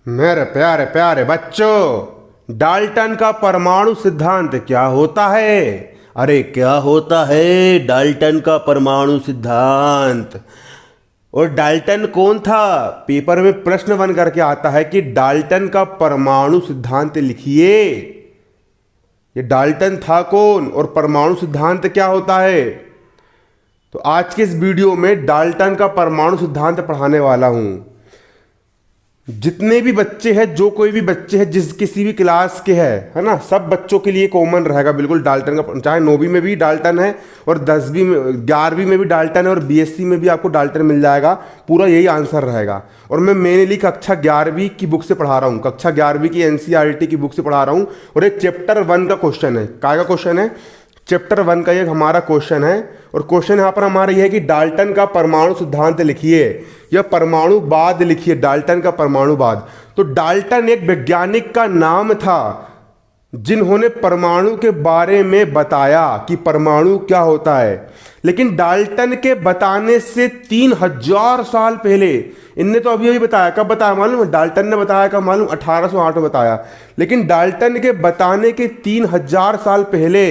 मेरे प्यारे प्यारे बच्चों, डाल्टन का परमाणु सिद्धांत क्या होता है? अरे क्या होता है डाल्टन का परमाणु सिद्धांत? और डाल्टन कौन था? पेपर में प्रश्न बन करके आता है कि डाल्टन का परमाणु सिद्धांत लिखिए। ये डाल्टन था कौन और परमाणु सिद्धांत क्या होता है? तो आज के इस वीडियो में डाल्टन का परमाणु सिद्धांत पढ़ाने वाला हूं। जितने भी बच्चे हैं, जो कोई भी बच्चे हैं जिस किसी भी क्लास के है ना, सब बच्चों के लिए कॉमन रहेगा बिल्कुल डाल्टन का। चाहे 9वीं में भी डाल्टन है और 10वीं में 11वीं में भी डाल्टन है और बीएससी में भी आपको डाल्टन मिल जाएगा। पूरा यही आंसर रहेगा। और मैं मेनली कक्षा 11वीं की बुक से पढ़ा रहा हूँ, कक्षा 11वीं की एनसीईआरटी की बुक से पढ़ा रहा हूँ। और एक चैप्टर 1 का क्वेश्चन है। काय का क्वेश्चन है? चैप्टर 1 का ये हमारा क्वेश्चन है। और क्वेश्चन यहाँ पर हमारा ये है कि डाल्टन का परमाणु सिद्धांत लिखिए या परमाणुवाद लिखिए। डाल्टन का परमाणुवाद। तो डाल्टन एक वैज्ञानिक का नाम था जिन्होंने परमाणु के बारे में बताया कि परमाणु क्या होता है। लेकिन डाल्टन के बताने से 3000 साल पहले, इनने तो अभी अभी बताया। कब बताया मालूम? डाल्टन ने बताया कब मालूम? 1808 में बताया। लेकिन डाल्टन के बताने के 3000 साल पहले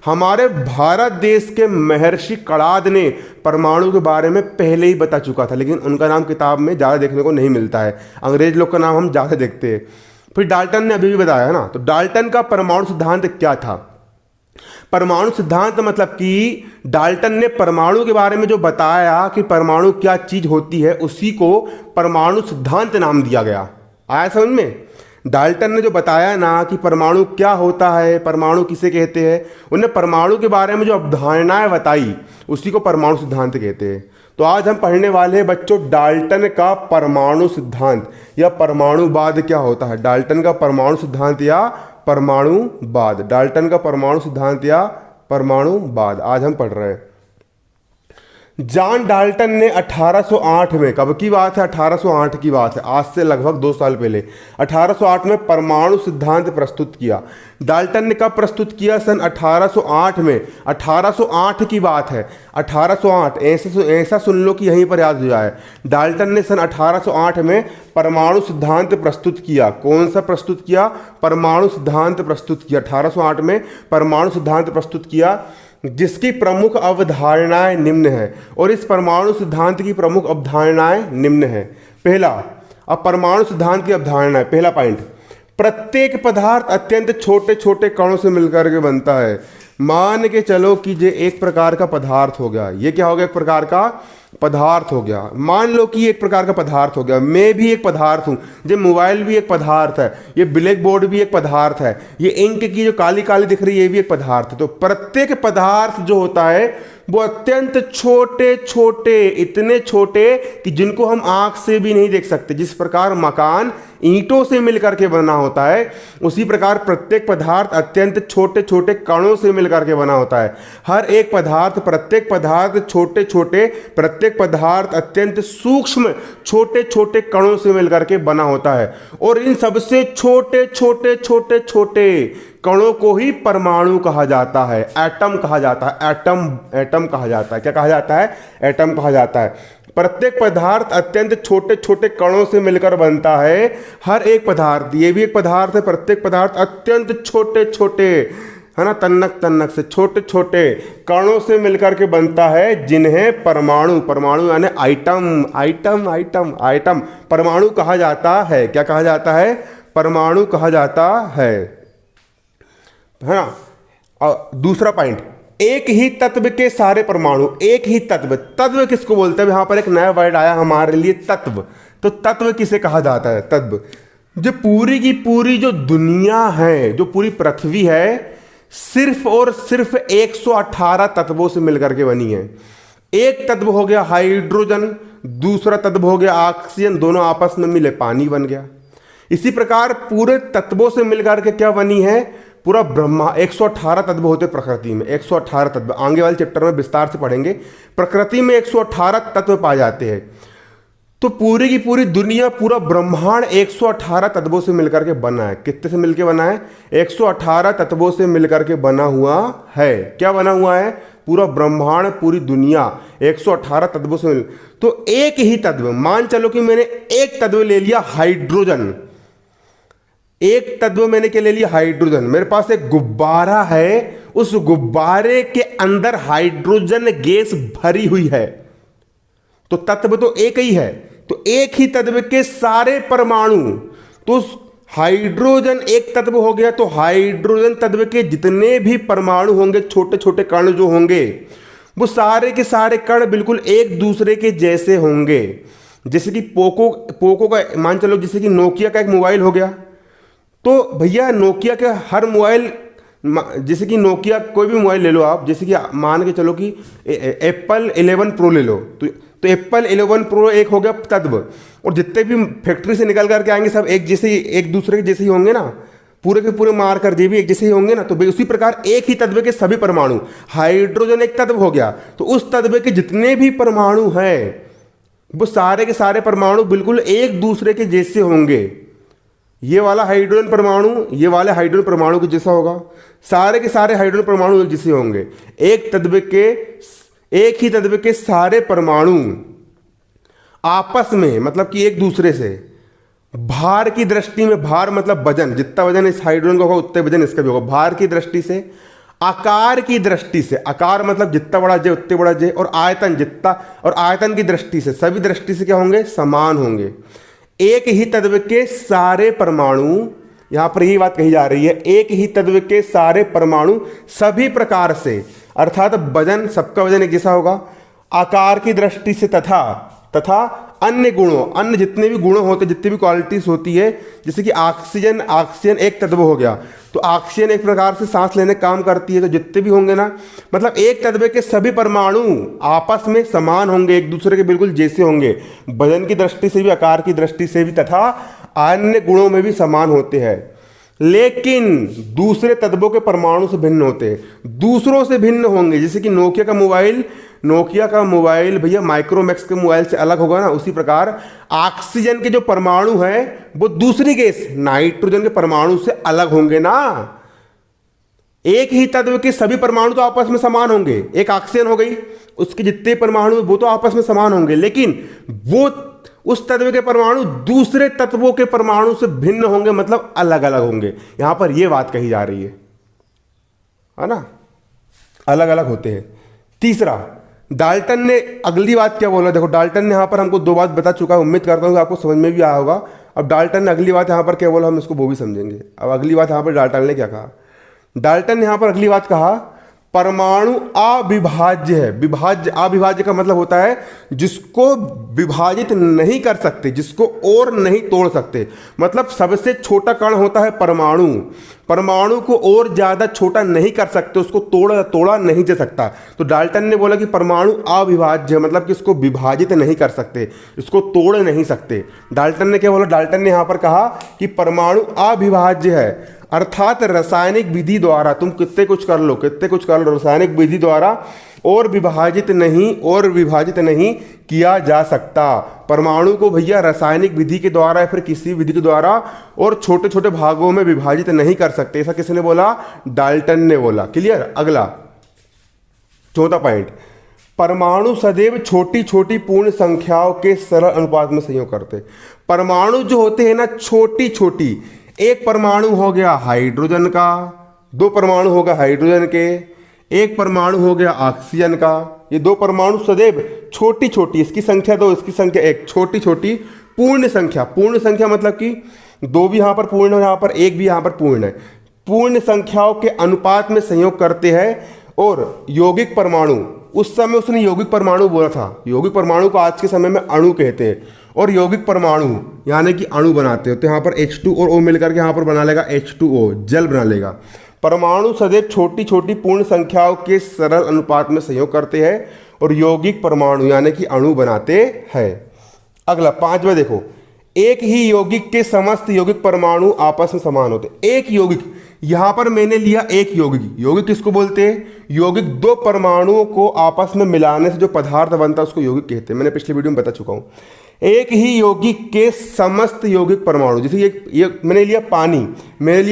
हमारे भारत देश के महर्षि कणाद ने परमाणु के बारे में पहले ही बता चुका था। लेकिन उनका नाम किताब में ज़्यादा देखने को नहीं मिलता है। अंग्रेज लोग का नाम हम ज़्यादा देखते हैं। फिर डाल्टन ने अभी भी बताया है ना। तो डाल्टन का परमाणु सिद्धांत क्या था? परमाणु सिद्धांत मतलब कि डाल्टन ने परमाणु के बारे में जो बताया कि परमाणु क्या चीज होती है, उसी को परमाणु सिद्धांत नाम दिया गया। आया समझ में? डाल्टन ने जो बताया ना कि परमाणु क्या होता है, परमाणु किसे कहते हैं, उन्हें परमाणु के बारे में जो अवधारणाएं बताई, उसी को परमाणु सिद्धांत कहते हैं। तो आज हम पढ़ने वाले हैं बच्चों डाल्टन का परमाणु सिद्धांत या परमाणुवाद क्या होता है। डाल्टन का परमाणु सिद्धांत या परमाणुवाद। डाल्टन का परमाणु सिद्धांत या परमाणुवाद आज हम पढ़ रहे हैं। जॉन डाल्टन ने 1808 में, कब की बात है? 1808 की बात है, आज से लगभग 2 साल पहले 1808 में परमाणु सिद्धांत प्रस्तुत किया। डाल्टन ने कब प्रस्तुत किया? सन 1808 में। 1808 की बात है, 1808। ऐसा सुन लो कि यहीं पर याद हो जाए। डाल्टन ने सन 1808 में परमाणु सिद्धांत प्रस्तुत किया। कौन सा प्रस्तुत किया? परमाणु सिद्धांत प्रस्तुत किया। 1808 में परमाणु सिद्धांत प्रस्तुत किया, जिसकी प्रमुख अवधारणाएं निम्न है। और इस परमाणु सिद्धांत की प्रमुख अवधारणाएं निम्न है। पहला, अब परमाणु सिद्धांत की अवधारणाएं, पहला पॉइंट, प्रत्येक पदार्थ अत्यंत छोटे छोटे कणों से मिलकर के बनता है। मान के चलो कि ये एक प्रकार का पदार्थ हो गया। ये क्या हो गया? एक प्रकार का पदार्थ हो गया। मान लो कि एक प्रकार का पदार्थ हो गया। मैं भी एक पदार्थ हूँ। ये मोबाइल भी एक पदार्थ है। ये ब्लैक बोर्ड भी एक पदार्थ है। ये इंक की जो काली काली दिख रही है, ये भी एक पदार्थ है। तो प्रत्येक पदार्थ जो होता है वो अत्यंत छोटे छोटे, इतने छोटे कि जिनको हम आंख से भी नहीं देख सकते। जिस प्रकार मकान ईंटों से मिलकर के बना होता है, उसी प्रकार प्रत्येक पदार्थ अत्यंत छोटे छोटे कणों से मिलकर के बना होता है। हर एक पदार्थ, प्रत्येक पदार्थ छोटे छोटे, प्रत्येक पदार्थ अत्यंत सूक्ष्म छोटे छोटे कणों से मिलकर के बना होता है। और इन सबसे छोटे छोटे छोटे छोटे कणों को ही परमाणु कहा जाता है, एटम कहा जाता है। एटम कहा जाता है। क्या कहा जाता है? एटम कहा जाता है। प्रत्येक पदार्थ अत्यंत छोटे छोटे कणों से मिलकर बनता है। हर एक पदार्थ, ये भी एक पदार्थ है। प्रत्येक पदार्थ अत्यंत छोटे छोटे, है ना, तन्नक तन्नक से छोटे छोटे कणों से मिलकर के बनता है, जिन्हें परमाणु, परमाणु यानी आइटम, आइटम आइटम आइटम परमाणु कहा जाता है। क्या कहा जाता है? परमाणु कहा जाता है ना। और दूसरा पॉइंट, एक ही तत्व के सारे परमाणु। एक ही तत्व, तत्व किसको बोलते हैं? यहां पर एक नया वर्ड आया हमारे लिए, तत्व। तो तत्व किसे कहा जाता है? तत्व। जो पूरी की पूरी जो दुनिया है, जो पूरी पृथ्वी है, सिर्फ और सिर्फ 118 तत्वों से मिलकर के बनी है। एक तत्व हो गया हाइड्रोजन, दूसरा तत्व हो गया ऑक्सीजन, दोनों आपस में मिले पानी बन गया। इसी प्रकार पूरे तत्वों से मिलकर के क्या बनी है? पूरा ब्रह्मा। 118 तत्व होते प्रकृति में, 118 तत्व। आगे वाले चैप्टर में विस्तार से पढ़ेंगे। प्रकृति में 118 तत्व पाए जाते हैं। तो पूरी की पूरी दुनिया, पूरा ब्रह्मांड 118 तत्वों से मिलकर के बना है। कितने से मिलकर बना है? 118 तत्वों से मिलकर के बना हुआ है। क्या बना हुआ है? पूरा ब्रह्मांड, पूरी दुनिया 118 तत्वों से मिल। तो एक ही तत्व, मान चलो कि मैंने एक तत्व ले लिया हाइड्रोजन। एक तत्व मैंने क्या ले लिया, हाइड्रोजन। मेरे पास एक गुब्बारा है, उस गुब्बारे के अंदर हाइड्रोजन गैस भरी हुई है, तो तत्व तो एक ही है, तो एक ही तत्व के सारे परमाणु, तो हाइड्रोजन एक तत्व हो गया, तो हाइड्रोजन तत्व के जितने भी परमाणु होंगे, छोटे छोटे कण जो होंगे, वो सारे के सारे कण बिल्कुल एक दूसरे के जैसे होंगे। जैसे कि पोको का मान चलो, जैसे कि नोकिया का एक मोबाइल हो गया, तो भैया नोकिया के हर मोबाइल, जैसे कि नोकिया कोई भी मोबाइल ले लो आप, जैसे कि मान के चलो कि एप्पल 11 प्रो ले लो, तो एप्पल 11 प्रो एक हो गया तत्व, और जितने भी फैक्ट्री से निकल करके आएंगे सब एक जैसे ही, एक दूसरे के जैसे ही होंगे ना, पूरे के पूरे मार कर भी एक जैसे ही होंगे ना। तो उसी प्रकार एक ही तत्व के सभी परमाणु, हाइड्रोजन एक तत्व हो गया, तो उस तत्व के जितने भी परमाणु हैं वो सारे के सारे परमाणु बिल्कुल एक दूसरे के जैसे होंगे। ये वाला हाइड्रोजन परमाणु ये वाले हाइड्रोजन परमाणु के जैसा होगा, सारे के सारे हाइड्रोजन परमाणु एक जैसे होंगे। एक ही तत्व के सारे परमाणु आपस में, मतलब कि एक दूसरे से भार की दृष्टि में, भार मतलब वजन, जितना वजन इस हाइड्रोजन का होगा उतने वजन इसका भी होगा, भार की दृष्टि से, आकार की दृष्टि से, आकार मतलब जितना बड़ा जे उतने बड़ा जे, और आयतन जितना, और आयतन की दृष्टि से, सभी दृष्टि से क्या होंगे, समान होंगे। एक ही तत्व के सारे परमाणु, यहां पर यही बात कही जा रही है, एक ही तत्व के सारे परमाणु सभी प्रकार से, अर्थात वजन, सबका वजन एक जैसा होगा, आकार की दृष्टि से, तथा अन्य गुणों, अन्य जितने भी गुण होते, जितनी भी क्वालिटीज होती है, जैसे कि ऑक्सीजन एक तत्व हो गया, तो ऑक्सीजन एक प्रकार से सांस लेने का काम करती है, तो जितने भी होंगे ना, मतलब एक तत्व के सभी परमाणु आपस में समान होंगे, एक दूसरे के बिल्कुल जैसे होंगे, वजन की दृष्टि से भी, आकार की दृष्टि से भी, तथा अन्य गुणों में भी समान होते हैं। लेकिन दूसरे तत्वों के परमाणु से भिन्न होते हैं, दूसरों से भिन्न होंगे। जैसे कि नोकिया का मोबाइल भैया माइक्रोमैक्स के मोबाइल से अलग होगा ना, उसी प्रकार ऑक्सीजन के जो परमाणु हैं वो दूसरी गैस नाइट्रोजन के परमाणु से अलग होंगे ना। एक ही तत्व के सभी परमाणु तो आपस में समान होंगे, एक ऑक्सीजन हो गई, उसके जितने परमाणु वो तो आपस में समान होंगे, लेकिन वो उस तत्व के परमाणु दूसरे तत्वों के परमाणु से भिन्न होंगे, मतलब अलग अलग होंगे। यहां पर यह बात कही जा रही है ना, अलग अलग होते हैं। तीसरा, डाल्टन ने अगली बात क्या बोला, देखो डाल्टन ने यहां पर हमको दो बात बता चुका है, उम्मीद करता हूं कि आपको समझ में भी आया होगा। अब डाल्टन ने अगली बात यहां पर क्या बोला, हम इसको वो भी समझेंगे। अब अगली बात यहां पर डाल्टन ने क्या कहा, डाल्टन ने यहां पर अगली बात कहा, परमाणु अविभाज्य है। अविभाज्य का मतलब होता है जिसको विभाजित नहीं कर सकते, जिसको और नहीं तोड़ सकते। मतलब सबसे छोटा कण होता है परमाणु को और ज्यादा छोटा नहीं कर सकते, उसको तोड़ा नहीं जा सकता। तो डाल्टन ने बोला कि परमाणु अविभाज्य है, मतलब कि इसको विभाजित नहीं कर सकते, इसको तोड़ नहीं सकते। डाल्टन ने क्या बोला, डाल्टन ने यहां पर कहा कि परमाणु अविभाज्य है, अर्थात रासायनिक विधि द्वारा तुम कितने कुछ कर लो, रासायनिक विधि द्वारा और विभाजित नहीं किया जा सकता। परमाणु को भैया रासायनिक विधि के द्वारा या फिर किसी विधि के द्वारा और छोटे छोटे भागों में विभाजित नहीं कर सकते। ऐसा किसने बोला, डाल्टन ने बोला। क्लियर। अगला चौथा पॉइंट, परमाणु सदैव छोटी छोटी पूर्ण संख्याओं के सरल अनुपात में संयोग करते। परमाणु जो होते हैं ना, छोटी छोटी, एक परमाणु हो गया हाइड्रोजन का, दो परमाणु हो गया हाइड्रोजन के, एक परमाणु हो गया ऑक्सीजन का। ये दो परमाणु सदैव छोटी छोटी, इसकी संख्या दो, इसकी संख्या एक, छोटी छोटी पूर्ण संख्या मतलब कि दो भी यहां पर पूर्ण है, यहां पर एक भी यहां पर पूर्ण है, पूर्ण संख्याओं के अनुपात में संयोग करते हैं। और यौगिक परमाणु, उस समय उसने यौगिक परमाणु बोला था, यौगिक परमाणु को आज के समय में अणु कहते हैं। और यौगिक परमाणु यानी कि अणु बनाते हो, तो यहाँ पर H2 और O मिलकर के यहाँ पर बना लेगा H2O, जल बना लेगा। परमाणु सदैव छोटी छोटी पूर्ण संख्याओं के सरल अनुपात में संयोग करते हैं और यौगिक परमाणु यानी कि अणु बनाते हैं। अगला पांचवा देखो, एक ही यौगिक के समस्त यौगिक परमाणु आपस में समान होते। एक यौगिक, यहां पर मैंने लिया एक यौगिक किसको बोलते हैं, यौगिक दो परमाणुओं को आपस में मिलाने से जो पदार्थ बनता है उसको यौगिक कहते हैं। मैंने पिछले वीडियो में बता चुका हूं। एक ही यौगिक के समस्त यौगिक परमाणु, जैसे ये मैंने लिया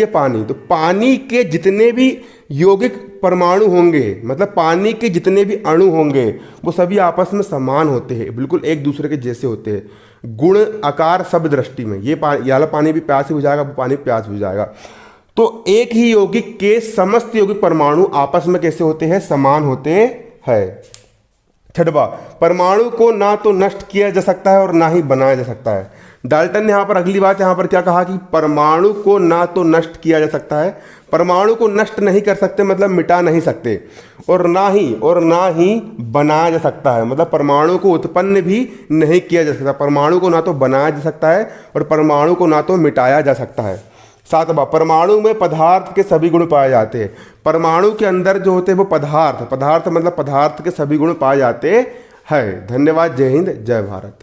पानी, तो पानी के जितने भी यौगिक परमाणु होंगे, मतलब पानी के जितने भी अणु होंगे, वो सभी आपस में समान होते हैं, बिल्कुल एक दूसरे के जैसे होते हैं। गुण आकार सब दृष्टि में, ये वाला पानी भी प्यास ही बुझाएगा, वो पानी प्यास बुझाएगा। तो एक ही यौगिक के समस्त यौगिक परमाणु आपस में कैसे होते हैं, समान होते हैं। छठवा, परमाणु को ना तो नष्ट किया जा सकता है और ना ही बनाया जा सकता है। डाल्टन ने यहां पर अगली बात यहां पर क्या कहा कि परमाणु को ना तो नष्ट किया जा सकता है, परमाणु को नष्ट नहीं कर सकते मतलब मिटा नहीं सकते, और ना ही बनाया जा सकता है, मतलब परमाणु को उत्पन्न भी नहीं किया जा सकता। परमाणु को ना तो बनाया जा सकता है और परमाणु को ना तो मिटाया जा सकता है। सातवां, परमाणु में पदार्थ के सभी गुण पाए जाते हैं। परमाणु के अंदर जो होते हैं वो पदार्थ मतलब पदार्थ के सभी गुण पाए जाते हैं। धन्यवाद। जय हिंद, जय भारत।